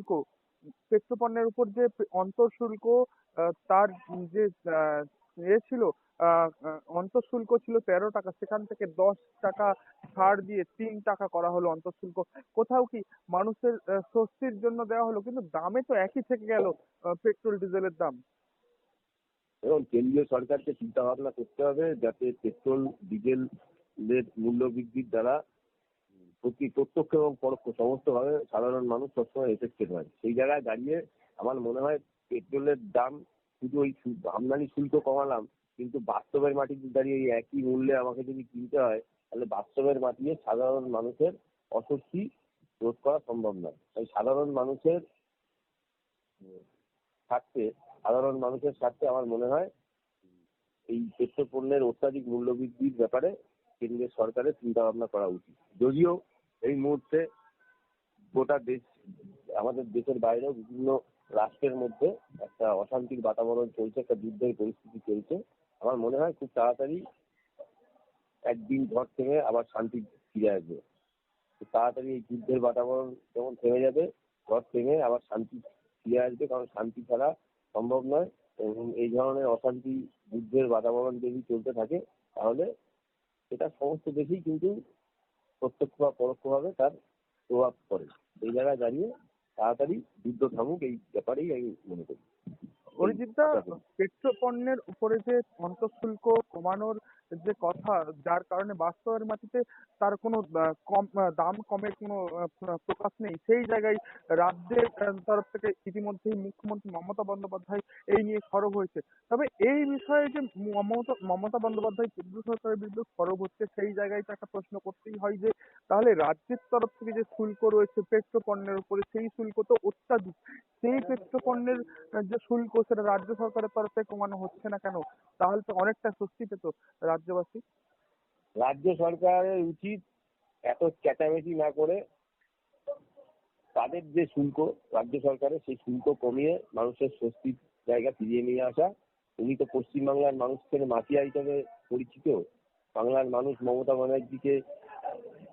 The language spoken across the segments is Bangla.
শুল্ক, পেট্রোপণ্যের উপর যে অন্তঃশুল্ক, তার যে ছিল, অন্তঃশুল্ক ছিল 13 টাকা, সেখান থেকে 10 টাকা ছাড় দিয়ে 3 টাকা করা হলো অন্তঃশুল্ক। কোথাও কি মানুষের স্বস্তির জন্য দেওয়া হলো, কিন্তু দামে তো একই থেকে গেল পেট্রোল ডিজেলের দাম। এবং কেন্দ্রীয় সরকারকে চিন্তা ভাবনা করতে হবে যাতে পেট্রোল ডিজেলের মূল্য বৃদ্ধির দ্বারা প্রত্যক্ষ এবং পরোক্ষ সমস্তভাবে সাধারণ মানুষ সবসময় এফেক্টেড হয়। সেই জায়গায় দাঁড়িয়ে আমার মনে হয় পেট্রোলের দাম শুধু ওই আমদানি শুল্ক কমালাম, কিন্তু বাস্তবের মাটিতে দাঁড়িয়ে এই একই মূল্যে আমাকে যদি কিনতে হয়, তাহলে বাস্তবের মাটিতে সাধারণ মানুষের অস্বস্তি রোধ করা সম্ভব নয়। তাই সাধারণ মানুষের স্বার্থে আমার মনে হয় এই পেট্রোল পণ্যের অত্যাধিক মূল্য বৃদ্ধির ব্যাপারে কেন্দ্রীয় সরকারের চিন্তা ভাবনা করা উচিত। যদিও এই মুহূর্তে গোটা দেশ, আমাদের দেশের বাইরেও বিভিন্ন রাষ্ট্রের মধ্যে একটা অশান্তির বাতাবরণ চলছে, একটা যুদ্ধের পরিস্থিতি চলছে। আমার মনে হয় খুব তাড়াতাড়ি একদিন ঝড় থেমে আবার শান্তি ফিরে আসবে। খুব তাড়াতাড়ি এই যুদ্ধের বাতাবরণ যখন থেমে যাবে, ঝড় থেমে আবার শান্তি ফিরে আসবে, কারণ শান্তি ছাড়া সম্ভব নয়। এবং এই ধরনের অশান্তি, যুদ্ধের বাতাবরণ যদি চলতে থাকে, তাহলে এটা সমস্ত দেশেই কিন্তু প্রত্যক্ষ বা পরোক্ষভাবে তার প্রভাব পড়ে। এই জায়গায় দাঁড়িয়ে তাড়াতাড়ি যুদ্ধ থামুক, এই ব্যাপারেই আমি মনে করি। অরিজিৎদা, পেট্রো পণ্যের উপরে যে অন্তঃশুল্ক কমানোর যে কথা, যার কারণে বাস্তবের মাটিতে তার কোনো দাম কমের কোনো প্রকাশ নেই, সেই জায়গায় রাজ্যের তরফ থেকে ইতিমধ্যেই মুখ্যমন্ত্রী মমতা বন্দ্যোপাধ্যায় এই নিয়ে সরব হয়েছে। তবে এই বিষয়ে যে মমতা বন্দ্যোপাধ্যায় কেন্দ্র সরকারের বিরুদ্ধে সরব হচ্ছে, সেই জায়গায় তো একটা প্রশ্ন করতেই হয় যে তাহলে রাজ্যের তরফ থেকে যে শুল্ক রয়েছে পেট্রো পণ্যের উপরে, সেই শুল্ক তো অত্যাধিক। সেই পেট্রো পণ্যের যে শুল্ক, সেটা রাজ্য সরকারের তরফ থেকে কমানো হচ্ছে না কেন? তাহলে তো অনেকটা স্বস্তি পেত রাজ্যবাসী। রাজ্য সরকারের উচিত এত চেঁচামেচি না করে তাদের যে শুল্ক, রাজ্য সরকারের সেই শুল্ক কমিয়ে মানুষের স্বস্তির জায়গা ফিরিয়ে নিয়ে আসা। উনি তো পশ্চিমবাংলার মানুষের মাফিয়া হিসেবে পরিচিত। বাংলার মানুষ মমতা ব্যানার্জিকে,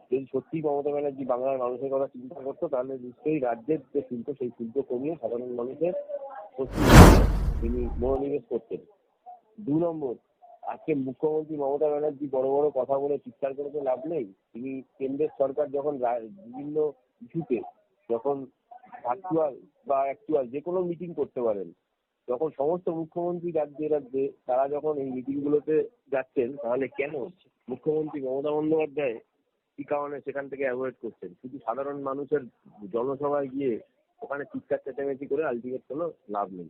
যদি সত্যি মমতা ব্যানার্জি বাংলার মানুষের কথা চিন্তা করতো, তাহলে নিশ্চয়ই রাজ্যের যে শুল্ক, সেই শুল্ক কমিয়ে সাধারণ মানুষের স্বস্তির জন্য তিনি মনোনিবেশ করতেন। 2 নম্বর, আজকে মুখ্যমন্ত্রী মমতা ব্যানার্জি বড় বড় কথা বলে চিৎকার করে তো লাভ নেই। তিনি কেন্দ্রের সরকার যখন বিভিন্ন ইস্যুতে, যখন ভার্চুয়াল বা অ্যাকচুয়াল যে কোনো মিটিং করতে পারেন, যখন সমস্ত মুখ্যমন্ত্রী রাজ্যে রাজ্যে তারা যখন এই মিটিং গুলোতে যাচ্ছেন, তাহলে কেন মুখ্যমন্ত্রী মমতা বন্দ্যোপাধ্যায় কি কারণে সেখান থেকে অ্যাভয়েড করছেন? শুধু সাধারণ মানুষের জনসভায় গিয়ে ওখানে চিৎকার চেঁচামেচি করে আলটিমেট কোনো লাভ নেই।